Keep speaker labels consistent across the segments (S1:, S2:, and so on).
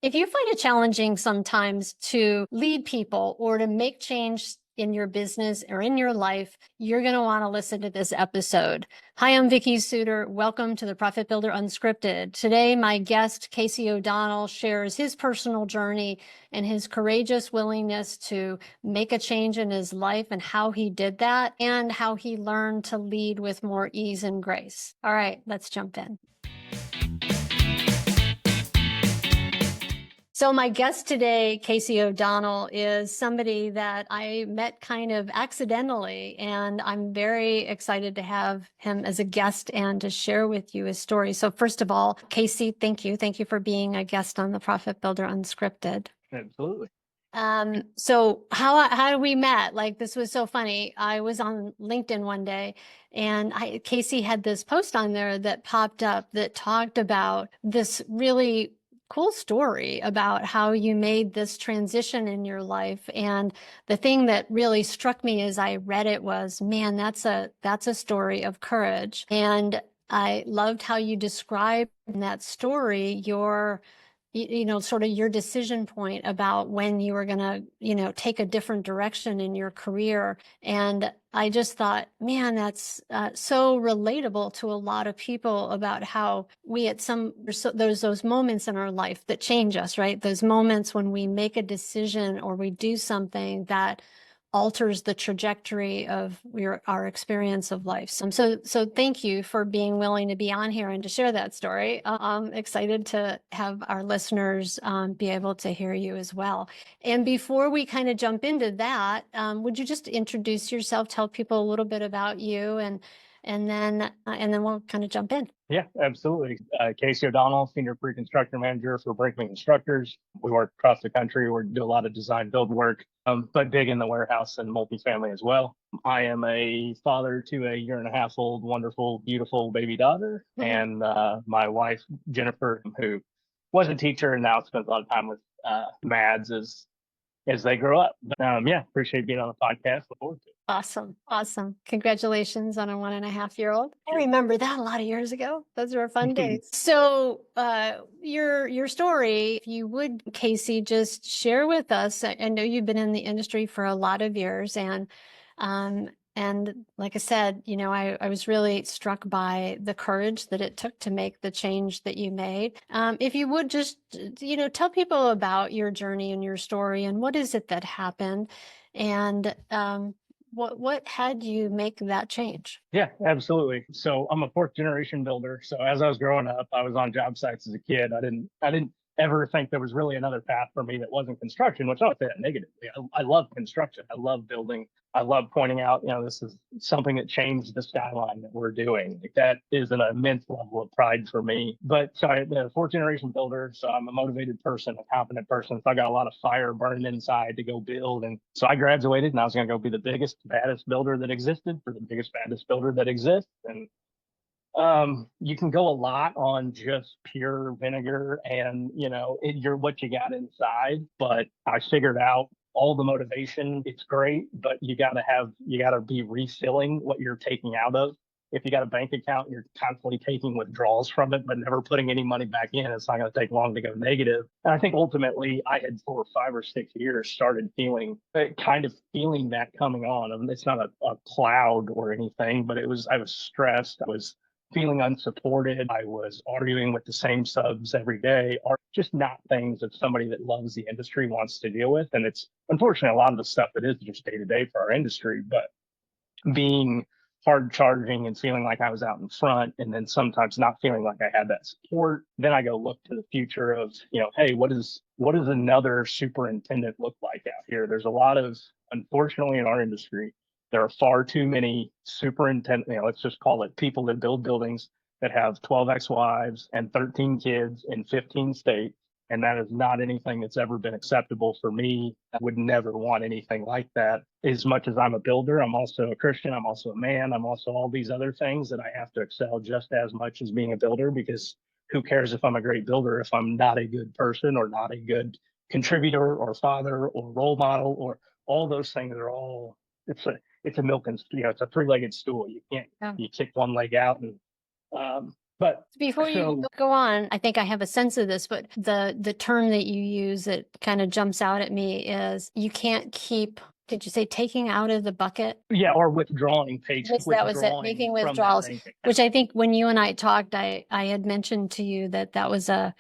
S1: If you find it challenging sometimes to lead people or to make change in your business or in your life, you're going to want to listen to this episode. Hi, I'm Vicki Suter. Welcome to the Profit Builder Unscripted. Today, my guest, Casey O'Donnell, shares his personal journey and his courageous willingness to make a change in his life and how he did that and how he learned to lead with more ease and grace. All right, let's jump in. So my guest today, Casey O'Donnell, is somebody that I met kind of accidentally, and I'm very excited to have him as a guest and to share with you his story. So first of all, Casey, thank you. Thank you for being a guest on the Profit Builder Unscripted.
S2: Absolutely.
S1: So how we met? Like, this was so funny. I was on LinkedIn one day, and Casey had this post on there that popped up that talked about this really cool story about how you made this transition in your life. And the thing that really struck me as I read it was, man, that's a story of courage. And I loved how you described in that story your sort of your decision point about when you were going to, take a different direction in your career. And I just thought, man, that's so relatable to a lot of people about how we there's those moments in our life that change us, right? Those moments when we make a decision or we do something that alters the trajectory of our experience of life. So thank you for being willing to be on here and to share that story. I'm excited to have our listeners be able to hear you as well. And before we kind of jump into that, would you just introduce yourself, tell people a little bit about you, and then we'll kind of jump in.
S2: Yeah, absolutely. Casey O'Donnell, Senior Pre-Construction Manager for Brinkman Constructors. We work across the country. We do a lot of design build work, but big in the warehouse and multifamily as well. I am a father to a 1.5-year-old, wonderful, beautiful baby daughter. And my wife, Jennifer, who was a teacher and now spends a lot of time with MADS as they grow up. But, appreciate being on the podcast. Look forward to it.
S1: Awesome. Congratulations on a 1.5-year-old. I remember that a lot of years ago. Those were fun days. So your story, if you would, Casey, just share with us. I know you've been in the industry for a lot of years, and like I said, I was really struck by the courage that it took to make the change that you made. If you would just, tell people about your journey and your story and what is it that happened, and what had you make that change?
S2: Yeah, absolutely. So I'm a fourth generation builder. So as I was growing up, I was on job sites as a kid. I didn't ever think there was really another path for me that wasn't construction, which I don't say that negatively. I love construction. I love building. I love pointing out, this is something that changed the skyline that we're doing. Like, that is an immense level of pride for me. But so I'm a fourth generation builder. So I'm a motivated person, a confident person. So I got a lot of fire burning inside to go build. And so I graduated and I was going to go be the biggest, baddest builder that existed for the biggest, baddest builder that exists. And you can go a lot on just pure vinegar and, you're what you got inside. But I figured out all the motivation. It's great, but you got to be refilling what you're taking out of. If you got a bank account, you're constantly taking withdrawals from it, but never putting any money back in. It's not going to take long to go negative. And I think ultimately I had for 5 or 6 years started feeling that coming on. I mean, it's not a cloud or anything, but I was stressed. I was feeling unsupported. I was arguing with the same subs every day, are just not things that somebody that loves the industry wants to deal with. And it's unfortunately a lot of the stuff that is just day to day for our industry, but being hard charging and feeling like I was out in front, and then sometimes not feeling like I had that support. Then I go look to the future of, hey, what does another superintendent look like out here? There's a lot of, unfortunately, in our industry, there are far too many superintendents, let's just call it people that build buildings that have 12 ex-wives and 13 kids in 15 states. And that is not anything that's ever been acceptable for me. I would never want anything like that. As much as I'm a builder, I'm also a Christian. I'm also a man. I'm also all these other things that I have to excel just as much as being a builder, because who cares if I'm a great builder if I'm not a good person or not a good contributor or father or role model, or all those things are all, it's a milk and, it's a 3-legged stool. You can't, You kick one leg out and But
S1: Before you
S2: so
S1: go on, I think I have a sense of this, but the term that you use that kind of jumps out at me is you can't keep, did you say taking out of the bucket?
S2: yeah, or withdrawing, takes
S1: Yes, that was it,
S2: withdrawing
S1: making
S2: from that
S1: withdrawals,
S2: bank
S1: which I
S2: account.
S1: think when you and I talked, I had mentioned to you that that was a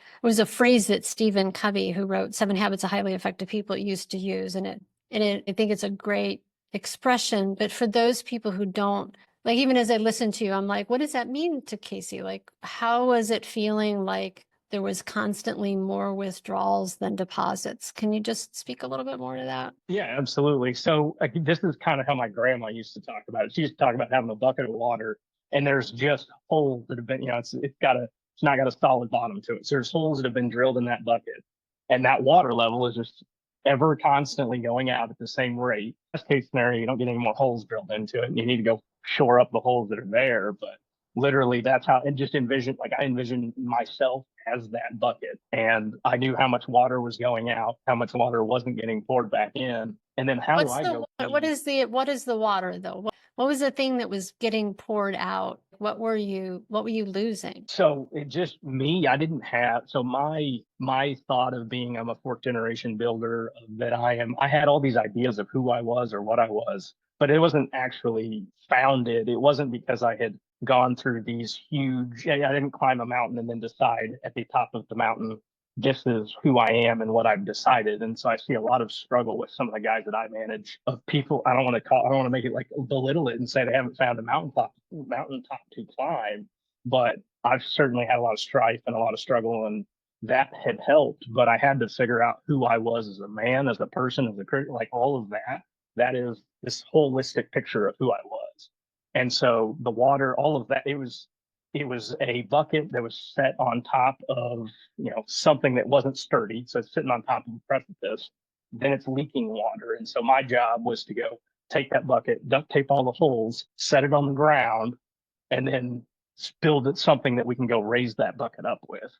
S1: phrase that Stephen Covey, who wrote Seven Habits of Highly Effective People, used to use, I think it's a great expression. But for those people who don't, like, even as I listen to you, I'm like, what does that mean to Casey? Like, how was it feeling like there was constantly more withdrawals than deposits? Can you just speak a little bit more to that?
S2: Yeah, absolutely. So this is kind of how my grandma used to talk about it. She used to talk about having a bucket of water, and there's just holes that have been, it's not got a solid bottom to it. So there's holes that have been drilled in that bucket, and that water level is just ever constantly going out at the same rate. Best case scenario, you don't get any more holes drilled into it, and you need to go shore up the holes that are there. But literally, that's how. And just envision, like I envisioned myself as that bucket, and I knew how much water was going out, how much water wasn't getting poured back in, and then how do
S1: What's
S2: I
S1: the
S2: go
S1: what is the water though? What was the thing that was getting poured out? What were you losing?
S2: so it just me, I didn't have, so my thought of being I'm a fourth generation builder, that I had all these ideas of who I was or what I was, but it wasn't actually founded. It wasn't because I had gone through these huge, I didn't climb a mountain and then decide at the top of the mountain this is who I am and what I've decided. And so I see a lot of struggle with some of the guys that I manage, of people. I don't want to make it like belittle it and say they haven't found a mountaintop to climb, but I've certainly had a lot of strife and a lot of struggle, and that had helped. But I had to figure out who I was as a man, as a person, as a Christian, like all of that. That is this holistic picture of who I was. And so the water, all of that, it was a bucket that was set on top of something that wasn't sturdy, so it's sitting on top of a precipice. Then it's leaking water, and so my job was to go take that bucket, duct tape all the holes, set it on the ground, and then build it something that we can go raise that bucket up with.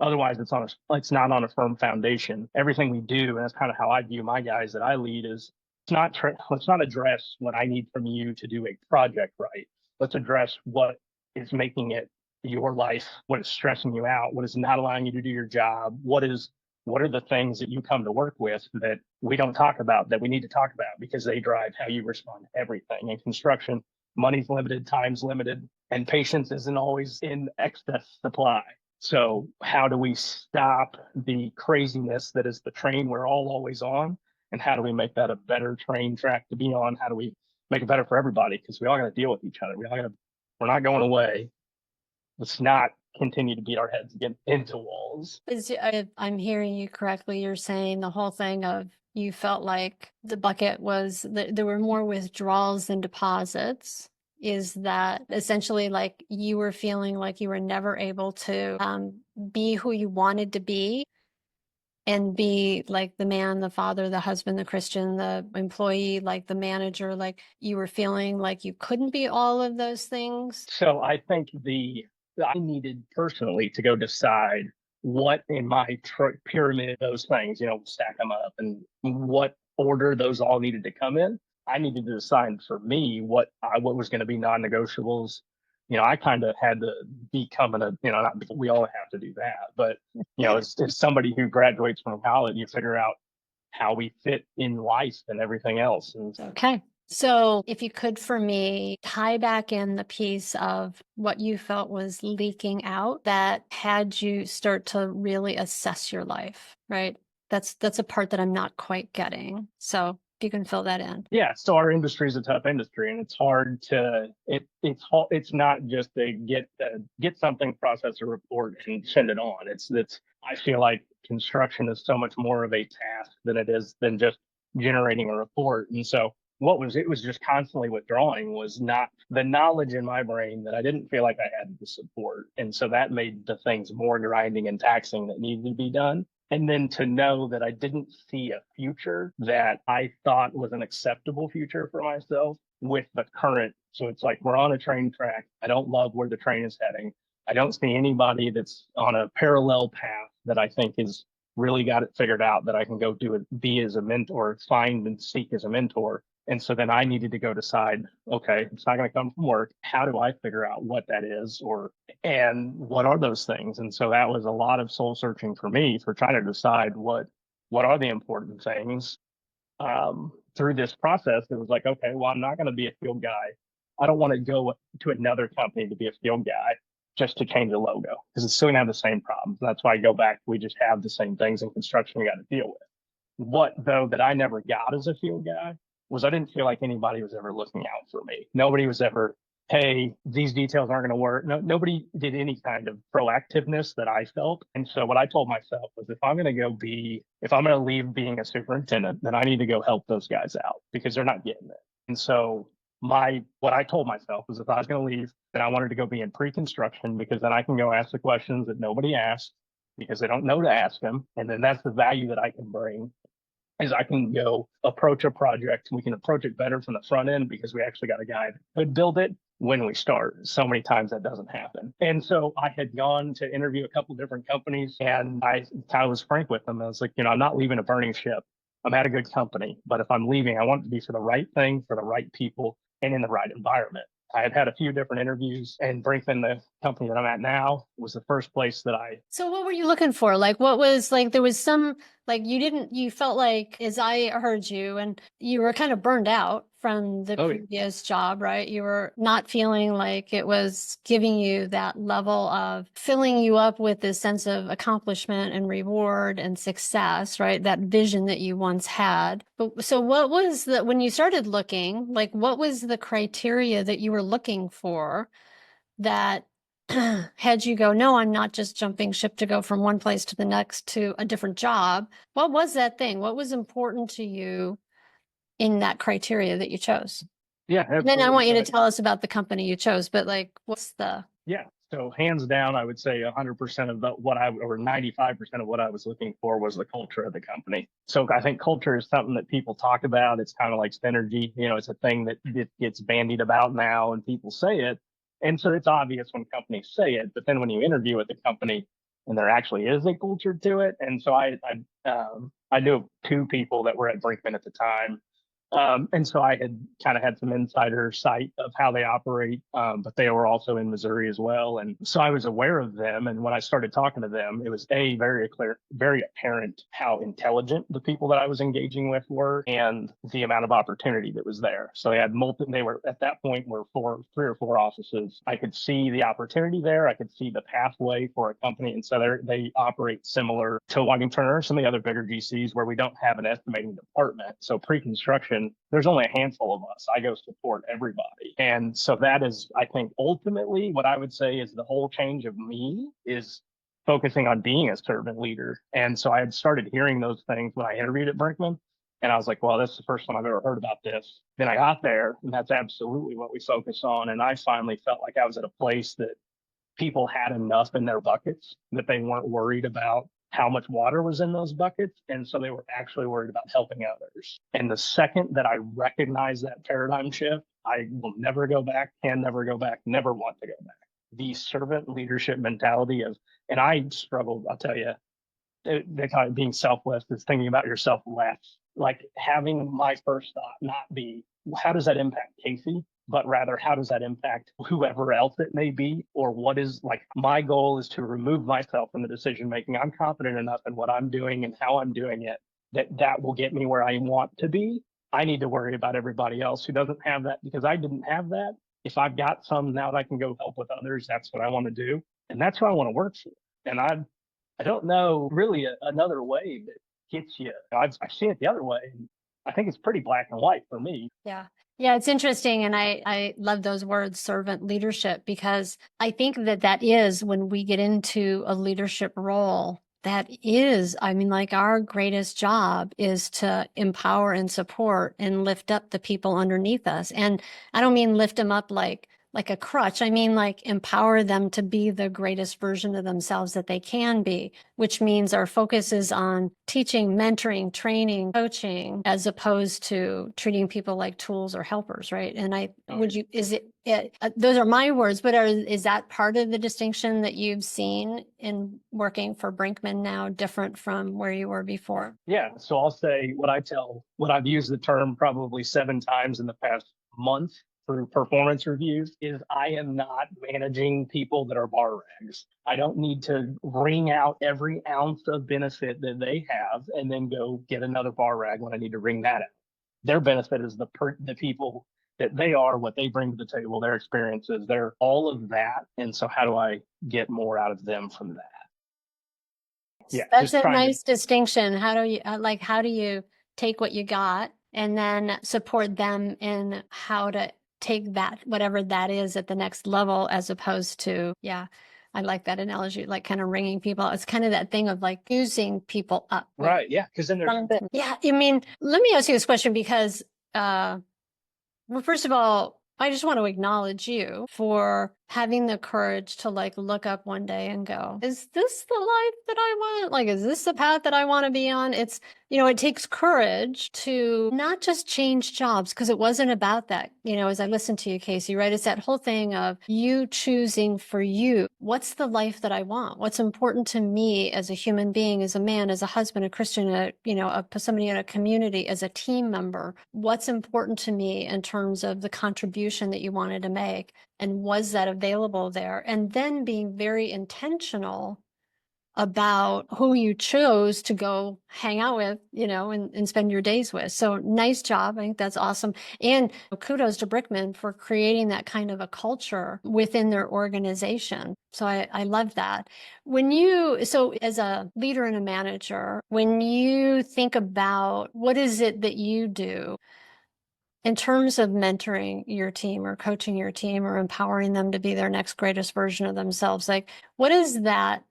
S2: Otherwise, it's not on a firm foundation. Everything we do, and that's kind of how I view my guys that I lead, is let's not address what I need from you to do a project right. Let's address what is making it your life, what is stressing you out, what is not allowing you to do your job, what are the things that you come to work with that we don't talk about, that we need to talk about, because they drive how you respond to everything. In construction, money's limited, time's limited, and patience isn't always in excess supply. So how do we stop the craziness that is the train we're all always on? And how do we make that a better train track to be on? How do we make it better for everybody? Because we all got to deal with each other. We're not going away. Let's not continue to beat our heads into walls.
S1: I'm hearing you correctly. You're saying the whole thing of you felt like the bucket was that there were more withdrawals than deposits. Is that essentially like you were feeling like you were never able to be who you wanted to be and be like the man, the father, the husband, the Christian, the employee, like the manager, like you were feeling like you couldn't be all of those things?
S2: So I think I needed personally to go decide what in my pyramid, those things, stack them up, and what order those all needed to come in. I needed to decide for me what was going to be non-negotiables. I kind of had to become not, we all have to do that, but it's somebody who graduates from college, you figure out how we fit in life and everything else. And
S1: Okay. So if you could, for me, tie back in the piece of what you felt was leaking out that had you start to really assess your life, right? That's a part that I'm not quite getting. So if you can fill that in.
S2: yeah, so our industry is a tough industry, and it's hard to it's not just to get something, process a report, and send it on. It's I feel like construction is so much more of a task than just generating a report. And so it was just constantly withdrawing was not the knowledge in my brain that I didn't feel like I had the support. And so that made the things more grinding and taxing that needed to be done. And then to know that I didn't see a future that I thought was an acceptable future for myself with the current. So it's like we're on a train track. I don't love where the train is heading. I don't see anybody that's on a parallel path that I think is really got it figured out, that I can go do it, be as a mentor, find and seek as a mentor. And so then I needed to go decide, okay, it's not going to come from work. How do I figure out what that is, and what are those things? And so that was a lot of soul searching for me, for trying to decide what are the important things. Through this process, it was like, okay, well, I'm not going to be a field guy. I don't want to go to another company to be a field guy just to change the logo, because it's still going to have the same problems. That's why I go back. We just have the same things in construction we got to deal with. What, though, that I never got as a field guy was I didn't feel like anybody was ever looking out for me. Nobody was ever, hey, these details aren't going to work. No, nobody did any kind of proactiveness that I felt. And so what I told myself was, if I'm going to leave being a superintendent, then I need to go help those guys out, because they're not getting it. And so what I told myself was, if I was going to leave, then I wanted to go be in pre-construction, because then I can go ask the questions that nobody asked, because they don't know to ask them. And then that's the value that I can bring, is I can go approach a project. We can approach it better from the front end, because we actually got a guy that could build it when we start. So many times that doesn't happen. And so I had gone to interview a couple different companies, and I kind of was frank with them. I was like, I'm not leaving a burning ship. I'm at a good company, but if I'm leaving, I want it to be for the right thing, for the right people, and in the right environment. I had a few different interviews, and Brinkman, the company that I'm at now, was the first place that
S1: So what were you looking for? Like, what was, like, there was some, like, you felt like, as I heard you, and you were kind of burned out from the previous job, right? You were not feeling like it was giving you that level of filling you up with this sense of accomplishment and reward and success, right? That vision that you once had. But so what was when you started looking, like, what was the criteria that you were looking for that had you go, no, I'm not just jumping ship to go from one place to the next to a different job? What was that thing? What was important to you in that criteria that you chose?
S2: Yeah,
S1: And then I
S2: absolutely.
S1: want you to
S2: So,
S1: tell us about the company you chose, but like, what's the...
S2: yeah. So hands down, I would say 100% of or 95% of what I was looking for was the culture of the company. So I think culture is something that people talk about. It's kind of like synergy. It's a thing that gets bandied about now, and people say it. And so it's obvious when companies say it, but then when you interview with the company, and there actually is a culture to it. And so I knew two people that were at Brinkman at the time. And so I had kind of had some insider sight of how they operate, but they were also in Missouri as well. And so I was aware of them. And when I started talking to them, it was very clear, very apparent how intelligent the people that I was engaging with were, and the amount of opportunity that was there. So they were at that point were three or four offices. I could see the opportunity there. I could see the pathway for a company. And so they operate similar to Wagon Turner, some of the other bigger GCs, where we don't have an estimating department. So pre-construction, there's only a handful of us. I go support everybody. And so that is, I think, ultimately what I would say is the whole change of me is focusing on being a servant leader. And so I had started hearing those things when I interviewed at Brinkman. And I was like, well, this is the first time I've ever heard about this. Then I got there, and that's absolutely what we focus on. And I finally felt like I was at a place that people had enough in their buckets, that they weren't worried about how much water was in those buckets. And so they were actually worried about helping others. And the second that I recognized that paradigm shift, I will never go back, can never go back, never want to go back. The servant leadership mentality and I struggled, I'll tell you, they call it being selfless, is thinking about yourself less. Like, having my first thought not be, how does that impact Casey? But rather, how does that impact whoever else it may be? Or what is, like, my goal is to remove myself from the decision making. I'm confident enough in what I'm doing and how I'm doing it that will get me where I want to be. I need to worry about everybody else who doesn't have that, because I didn't have that. If I've got some now that I can go help with others, that's what I want to do. And that's who I want to work for. And I don't know really another way that gets you. I've seen it the other way. And I think it's pretty black and white for me.
S1: Yeah. Yeah, it's interesting. And I love those words, servant leadership, because I think that is, when we get into a leadership role, that is, I mean, like, our greatest job is to empower and support and lift up the people underneath us. And I don't mean lift them up like like a crutch. I mean, like empower them to be the greatest version of themselves that they can be, which means our focus is on teaching, mentoring, training, coaching, as opposed to treating people like tools or helpers, right? And those are my words, but is that part of the distinction that you've seen in working for Brinkman now different from where you were before?
S2: Yeah. So I'll say what I've used the term probably 7 times in the past month through performance reviews is I am not managing people that are bar rags. I don't need to wring out every ounce of benefit that they have and then go get another bar rag when I need to wring that out. Their benefit is the people that they are, what they bring to the table, their experiences, they're all of that. And so how do I get more out of them from that? Yeah,
S1: That's a nice distinction. How do you take what you got and then support them in how to take that, whatever that is, at the next level, as opposed to, yeah, I like that analogy, like kind of ringing people. It's kind of that thing of like using people up.
S2: Right. Yeah. Because then there's,
S1: yeah, I mean, let me ask you this question because, well, first of all, I just want to acknowledge you for having the courage to like look up one day and go, is this the life that I want? Like, is this the path that I want to be on? It's, it takes courage to not just change jobs, because it wasn't about that. As I listened to you, Casey, right? It's that whole thing of you choosing for you. What's the life that I want? What's important to me as a human being, as a man, as a husband, a Christian, somebody in a community, as a team member? What's important to me in terms of the contribution that you wanted to make? And was that available there? And then being very intentional about who you chose to go hang out with, and spend your days with. So nice job. I think that's awesome. And kudos to Brickman for creating that kind of a culture within their organization. So I love that. So as a leader and a manager, when you think about what is it that you do in terms of mentoring your team or coaching your team or empowering them to be their next greatest version of themselves, like what does that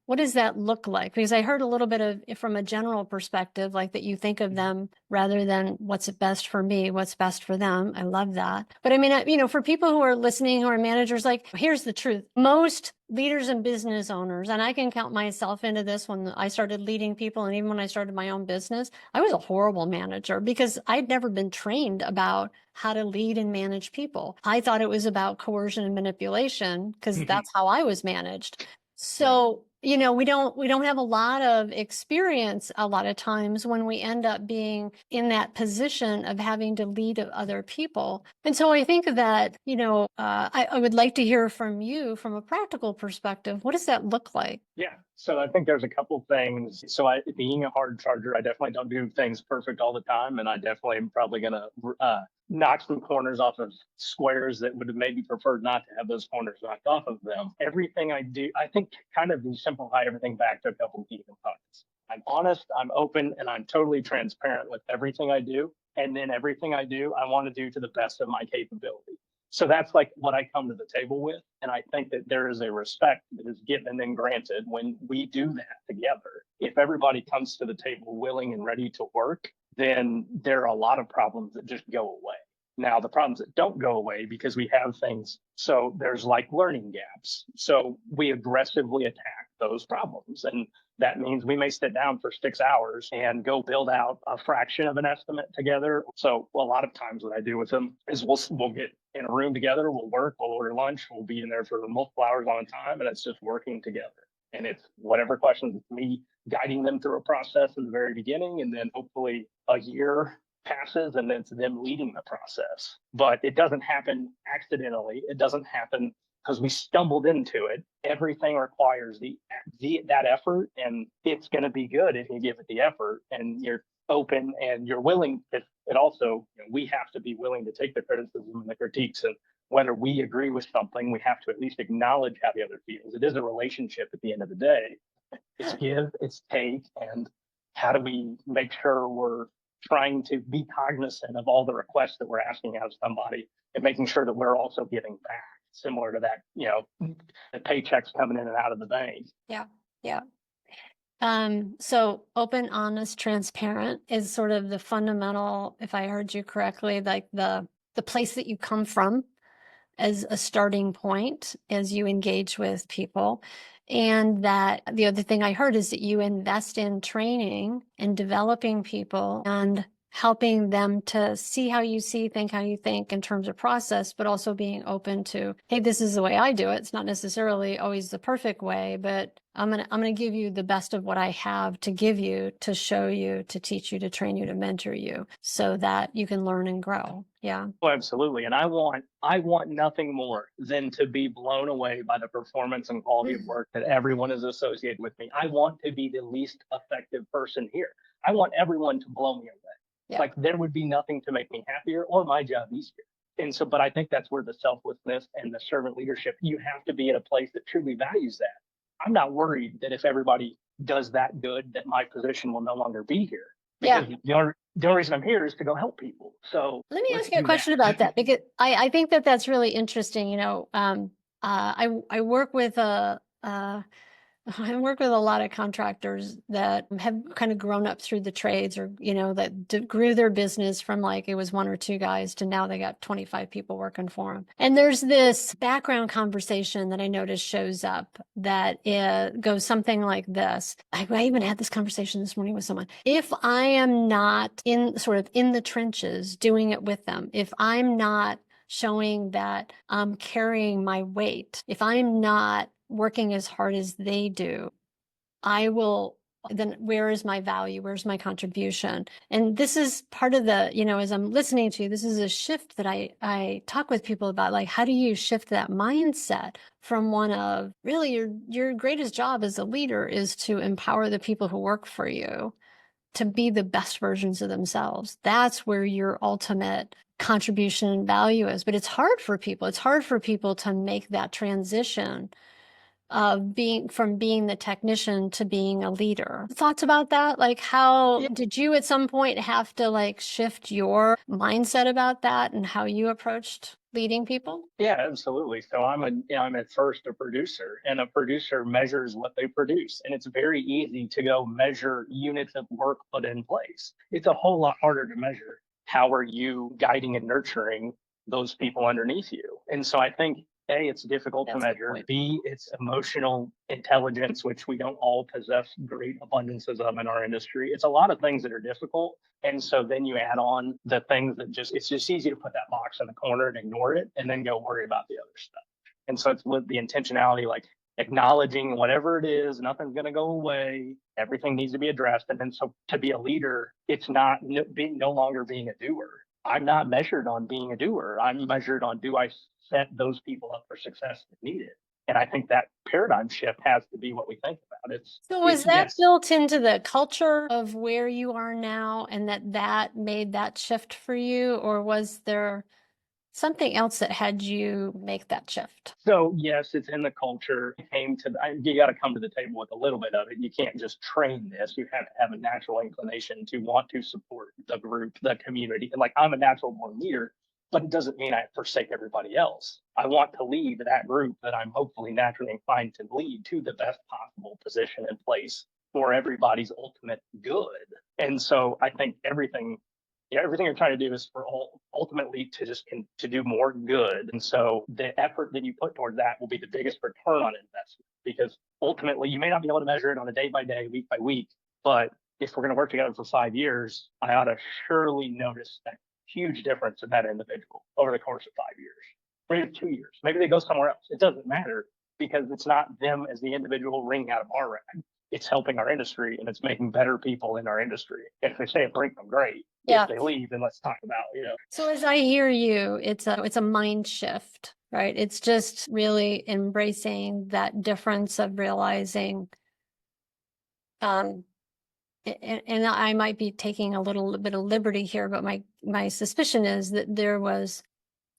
S1: look like? Because I heard a little bit of from a general perspective, like that you think of them rather than what's best for me, what's best for them. I love that. But I mean, for people who are listening, who are managers, like here's the truth. Most leaders and business owners, and I can count myself into this when I started leading people, and even when I started my own business, I was a horrible manager because I'd never been trained about how to lead and manage people. I thought it was about coercion and manipulation because that's how I was managed. So, we don't have a lot of experience a lot of times when we end up being in that position of having to lead other people. And so I think that, I would like to hear from you from a practical perspective. What does that look like?
S2: Yeah. So I think there's a couple things. So being a hard charger, I definitely don't do things perfect all the time. And I definitely am probably going to knock some corners off of squares that would have maybe preferred not to have those corners knocked off of them. Everything I do, I think kind of simplify everything back to a couple of key components. I'm honest, I'm open, and I'm totally transparent with everything I do. And then everything I do, I want to do to the best of my capability. So that's like what I come to the table with. And I think that there is a respect that is given and then granted when we do that together. If everybody comes to the table willing and ready to work, then there are a lot of problems that just go away. Now, the problems that don't go away because we have things. So there's like learning gaps. So we aggressively attack those problems. And that means we may sit down for 6 hours and go build out a fraction of an estimate together. So a lot of times what I do with them is we'll get in a room together, we'll work, we'll order lunch, we'll be in there for multiple hours on a time, and it's just working together. And it's whatever questions, it's me guiding them through a process in the very beginning, and then hopefully a year passes and it's them leading the process. But it doesn't happen accidentally. It doesn't happen because we stumbled into it. Everything requires that effort, and it's going to be good if you give it the effort and you're open and you're willing. It also, we have to be willing to take the criticism and the critiques, and whether we agree with something, we have to at least acknowledge how the other feels. It is a relationship at the end of the day. It's give, it's take, and how do we make sure we're trying to be cognizant of all the requests that we're asking out of somebody and making sure that we're also giving back, similar to that, the paychecks coming in and out of the bank.
S1: Yeah. Yeah. So open, honest, transparent is sort of the fundamental, if I heard you correctly, like the place that you come from. as a starting point as you engage with people. And that the other thing I heard is that you invest in training and developing people and helping them to see how you see, think how you think in terms of process, but also being open to, hey, this is the way I do it. It's not necessarily always the perfect way, but I'm gonna give you the best of what I have to give you, to show you, to teach you, to train you, to mentor you, so that you can learn and grow. Yeah.
S2: Oh, absolutely. And I want nothing more than to be blown away by the performance and quality of work that everyone is associated with me. I want to be the least effective person here. I want everyone to blow me away.
S1: Yeah.
S2: Like there would be nothing to make me happier or my job easier. And so, but I think that's where the selflessness and the servant leadership, you have to be at a place that truly values that. I'm not worried that if everybody does that good, that my position will no longer be here.
S1: Yeah.
S2: Because the only reason I'm here is to go help people. So
S1: let me
S2: let's
S1: ask you a
S2: do
S1: question
S2: that.
S1: about that, because I think that that's really interesting. I work with I work with a lot of contractors that have kind of grown up through the trades, or, that grew their business from like it was one or two guys to now they got 25 people working for them. And there's this background conversation that I notice shows up that goes something like this. I even had this conversation this morning with someone. If I am not in the trenches doing it with them, if I'm not showing that I'm carrying my weight, if I'm not working as hard as they do, then where is my value? Where's my contribution? And this is part of the, as I'm listening to you, this is a shift that I talk with people about, like, how do you shift that mindset from one of really your greatest job as a leader is to empower the people who work for you to be the best versions of themselves. That's where your ultimate contribution and value is. But it's hard for people. It's hard for people to make that transition of being the technician to being a leader. Thoughts about that? Like, how did you at some point have to like shift your mindset about that and how you approached leading people?
S2: Yeah, absolutely. So I'm at first a producer, and a producer measures what they produce. And it's very easy to go measure units of work put in place. It's a whole lot harder to measure how are you guiding and nurturing those people underneath you. And so I think A, it's difficult to
S1: That's a good
S2: measure.
S1: point.
S2: B, it's emotional intelligence, which we don't all possess great abundances of in our industry. It's a lot of things that are difficult. And so then you add on the things that it's just easy to put that box in the corner and ignore it and then go worry about the other stuff. And so it's with the intentionality, like acknowledging whatever it is, nothing's going to go away. Everything needs to be addressed. And then so to be a leader, it's not no longer being a doer. I'm not measured on being a doer. I'm measured on, do I set those people up for success that need it? And I think that paradigm shift has to be what we think about.
S1: So was that
S2: Yes.
S1: built into the culture of where you are now, and that made that shift for you, or was there something else that had you make that shift?
S2: So yes, it's in the culture. You got to come to the table with a little bit of it. You can't just train this. You have to have a natural inclination to want to support the group, the community. And like I'm a natural born leader, but it doesn't mean I forsake everybody else. I want to lead that group that I'm hopefully naturally inclined to lead to the best possible position and place for everybody's ultimate good. And so I think everything you're trying to do is for ultimately to do more good. And so the effort that you put toward that will be the biggest return on investment, because ultimately you may not be able to measure it on a day by day, week by week, but if we're going to work together for 5 years, I ought to surely notice that huge difference in that individual over the course of 5 years, maybe 2 years. Maybe they go somewhere else. It doesn't matter, because it's not them as the individual wringing out of our rag. It's helping our industry, and it's making better people in our industry. If they stay at Brinkman, great.
S1: Yeah.
S2: If they leave, then let's talk about,
S1: So as I hear you, it's a mind shift, right? It's just really embracing that difference of realizing, and I might be taking a little bit of liberty here, but my suspicion is that there was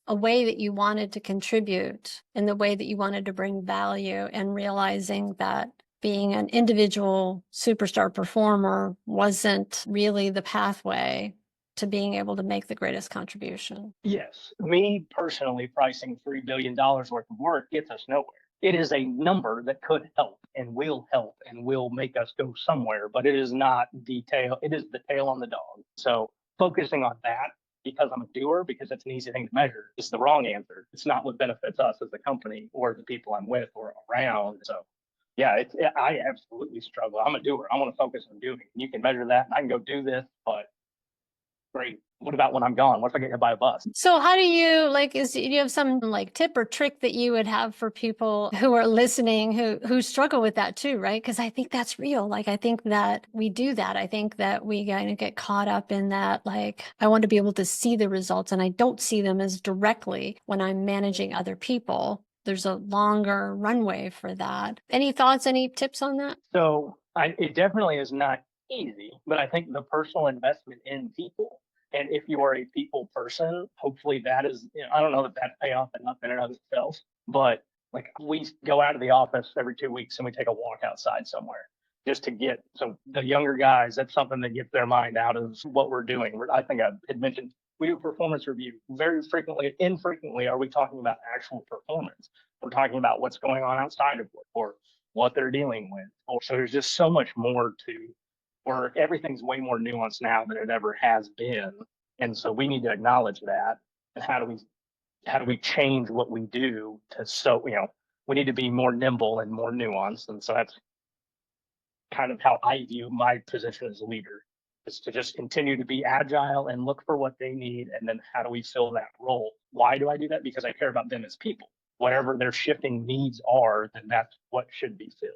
S1: a way that you wanted to contribute and the way that you wanted to bring value, and realizing that being an individual superstar performer wasn't really the pathway to being able to make the greatest contribution.
S2: Yes, me personally, pricing $3 billion worth of work gets us nowhere. It is a number that could help and will make us go somewhere, but it is not the tail. It is the tail on the dog. So focusing on that because I'm a doer, because it's an easy thing to measure. It's the wrong answer. It's not what benefits us as a company or the people I'm with or around. So yeah, I absolutely struggle. I'm a doer. I want to focus on doing. You can measure that and I can go do this, but great. What about when I'm gone? What if I get hit by a bus?
S1: So how do you like, do you have some like tip or trick that you would have for people who are listening who struggle with that too, right? Because I think that's real. Like I think that we do that. I think that we kind of get caught up in that, like I want to be able to see the results and I don't see them as directly when I'm managing other people. There's a longer runway for that. Any thoughts, any tips on that?
S2: So it definitely is not easy, but I think the personal investment in people, and if you are a people person, hopefully that is, I don't know that that pay off enough in and of itself, but like we go out of the office every 2 weeks and we take a walk outside somewhere just to get, so the younger guys, that's something that gets their mind out of what we're doing. I think I had mentioned we do performance review very frequently. Infrequently are we talking about actual performance. We're talking about what's going on outside of work or what they're dealing with. So there's just so much more to work. Everything's way more nuanced now than it ever has been. And so we need to acknowledge that. And how do we change what we do we need to be more nimble and more nuanced. And so that's kind of how I view my position as a leader, is to just continue to be agile and look for what they need. And then how do we fill that role? Why do I do that? Because I care about them as people. Whatever their shifting needs are, then that's what should be filled.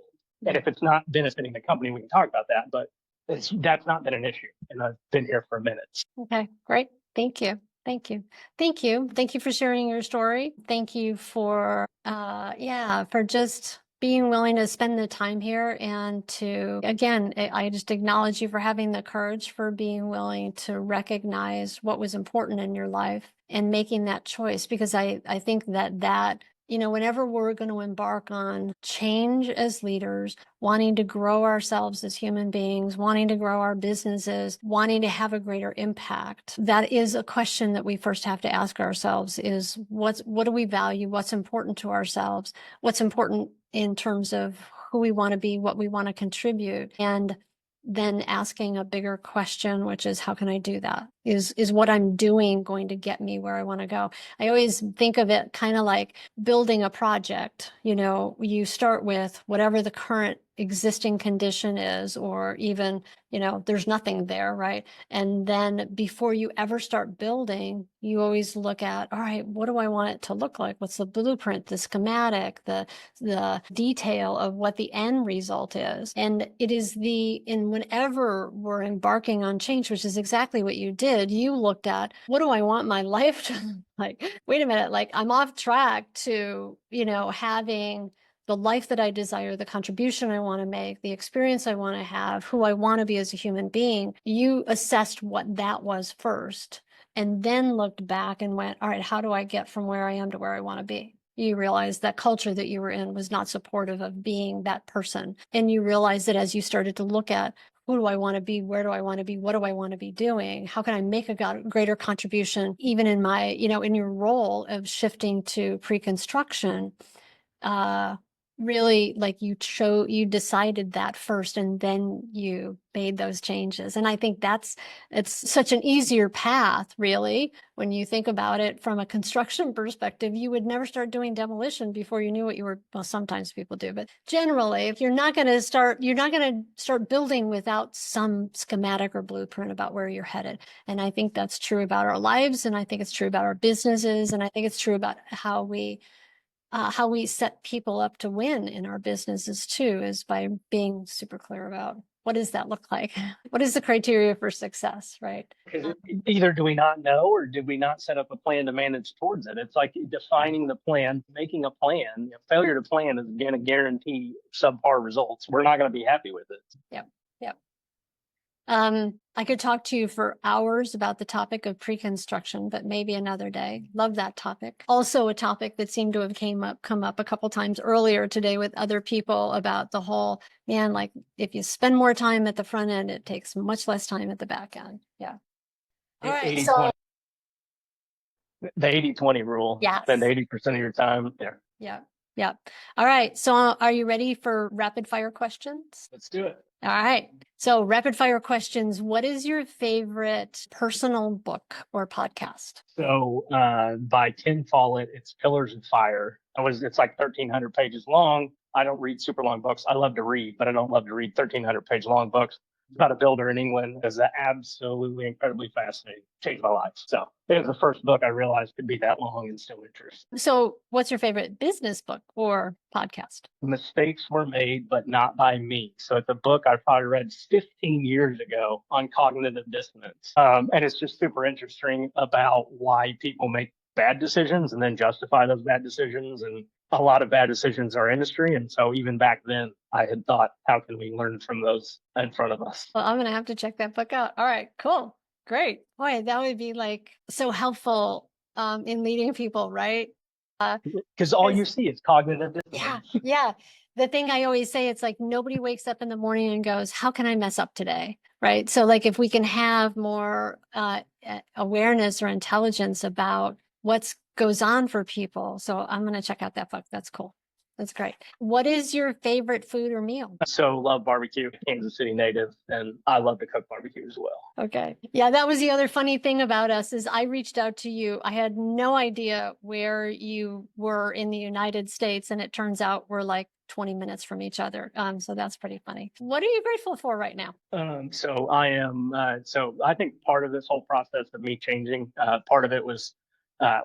S2: And if it's not benefiting the company, we can talk about that, but that's not been an issue. And I've been here for minutes.
S1: Okay, great. Thank you. Thank you. Thank you. Thank you for sharing your story. Thank you for, for just being willing to spend the time here and to, again, I just acknowledge you for having the courage, for being willing to recognize what was important in your life and making that choice. Because I think that whenever we're going to embark on change as leaders, wanting to grow ourselves as human beings, wanting to grow our businesses, wanting to have a greater impact, that is a question that we first have to ask ourselves is what do we value? What's important to ourselves? What's important in terms of who we want to be, what we want to contribute? And then asking a bigger question, which is, how can I do that? Is what I'm doing going to get me where I want to go? I always think of it kind of like building a project. You start with whatever the current existing condition is, or even, there's nothing there, right? And then before you ever start building, you always look at, all right, what do I want it to look like? What's the blueprint, the schematic, the detail of what the end result is? And it is whenever we're embarking on change, which is exactly what you did, you looked at, what do I want my life to like? Wait a minute, like I'm off track to, having the life that I desire, the contribution I want to make, the experience I want to have, who I want to be as a human being. You assessed what that was first, and then looked back and went, all right, how do I get from where I am to where I want to be? You realized that culture that you were in was not supportive of being that person. And you realized that as you started to look at, who do I want to be? Where do I want to be? What do I want to be doing? How can I make a greater contribution, even in my, in your role of shifting to pre-construction? Really, like you decided that first, and then you made those changes. And I think it's such an easier path, really, when you think about it from a construction perspective. You would never start doing demolition before you knew what you were, well, sometimes people do, but generally, if you're not going to start building without some schematic or blueprint about where you're headed. And I think that's true about our lives, and I think it's true about our businesses, and I think it's true about how we set people up to win in our businesses too, is by being super clear about what does that look like? What is the criteria for success, right?
S2: Because either do we not know, or did we not set up a plan to manage towards it? It's like defining the plan, making a plan. Failure to plan is going to guarantee subpar results. We're not going to be happy with it.
S1: Yep. I could talk to you for hours about the topic of pre-construction, but maybe another day. Love that topic. Also a topic that seemed to have come up a couple times earlier today with other people about the whole, like if you spend more time at the front end, it takes much less time at the back end. Yeah. All right. So
S2: the 80-20 rule.
S1: yes.
S2: Spend 80% of your time there.
S1: Yeah. Yep. All right. So are you ready for rapid fire questions?
S2: Let's do it.
S1: All right. So rapid fire questions. What is your favorite personal book or podcast?
S2: So by Ken Follett, it's Pillars of Fire. It's like 1,300 pages long. I don't read super long books. I love to read, but I don't love to read 1,300 page long books. It's about a builder in England. It's absolutely incredibly fascinating. Changed my life. So it was the first book I realized could be that long and still interesting.
S1: So what's your favorite business book or podcast?
S2: Mistakes were made, but not by me. So it's a book I probably read 15 years ago on cognitive dissonance. And it's just super interesting about why people make bad decisions and then justify those bad decisions. And a lot of bad decisions are industry. And so even back then, I had thought, how can we learn from those in front of us?
S1: Well, I'm going to have to check that book out. All right, cool. Great. Boy, that would be like so helpful in leading people, right?
S2: Because all you see is cognitive dissonance.
S1: Yeah, yeah. The thing I always say, it's like nobody wakes up in the morning and goes, how can I mess up today? Right. So like if we can have more awareness or intelligence about what goes on for people. So I'm going to check out that book. That's cool. That's great. What is your favorite food or meal?
S2: So love barbecue, Kansas City native, and I love to cook barbecue as well.
S1: Okay. Yeah, that was the other funny thing about us is I reached out to you. I had no idea where you were in the United States, and it turns out we're like 20 minutes from each other. So that's pretty funny. What are you grateful for right now?
S2: So I am. So I think part of this whole process of me changing, part of it was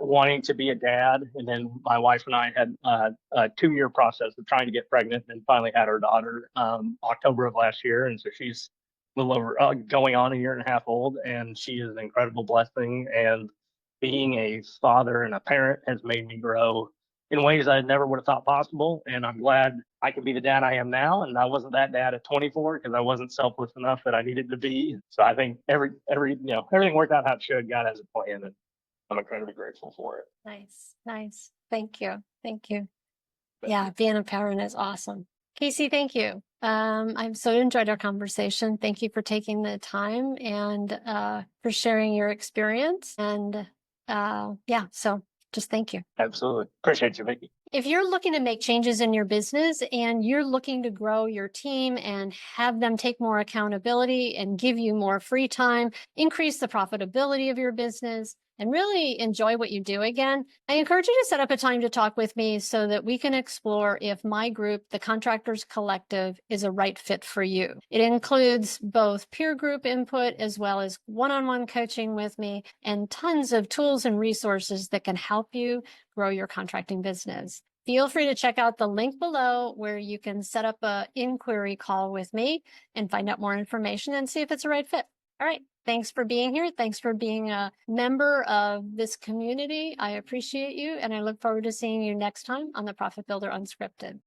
S2: wanting to be a dad, and then my wife and I had a 2-year process of trying to get pregnant, and finally had our daughter October of last year, and so she's a little over going on 1.5 years old, and she is an incredible blessing. And being a father and a parent has made me grow in ways I never would have thought possible. And I'm glad I can be the dad I am now. And I wasn't that dad at 24 because I wasn't selfless enough that I needed to be. So I think everything worked out how it should. God has a plan, and I'm incredibly grateful for it.
S1: Nice, nice. Thank you. Thank you. Yeah, being a parent is awesome. Casey, thank you. I've so enjoyed our conversation. Thank you for taking the time and for sharing your experience. And yeah, so just thank you.
S2: Absolutely. Appreciate you, Vicki.
S1: If you're looking to make changes in your business and you're looking to grow your team and have them take more accountability and give you more free time, increase the profitability of your business, and really enjoy what you do again, I encourage you to set up a time to talk with me so that we can explore if my group, the Contractors Collective, is a right fit for you. It includes both peer group input as well as one-on-one coaching with me and tons of tools and resources that can help you grow your contracting business. Feel free to check out the link below where you can set up an inquiry call with me and find out more information and see if it's a right fit. All right. Thanks for being here. Thanks for being a member of this community. I appreciate you, and I look forward to seeing you next time on the Profit Builder Unscripted.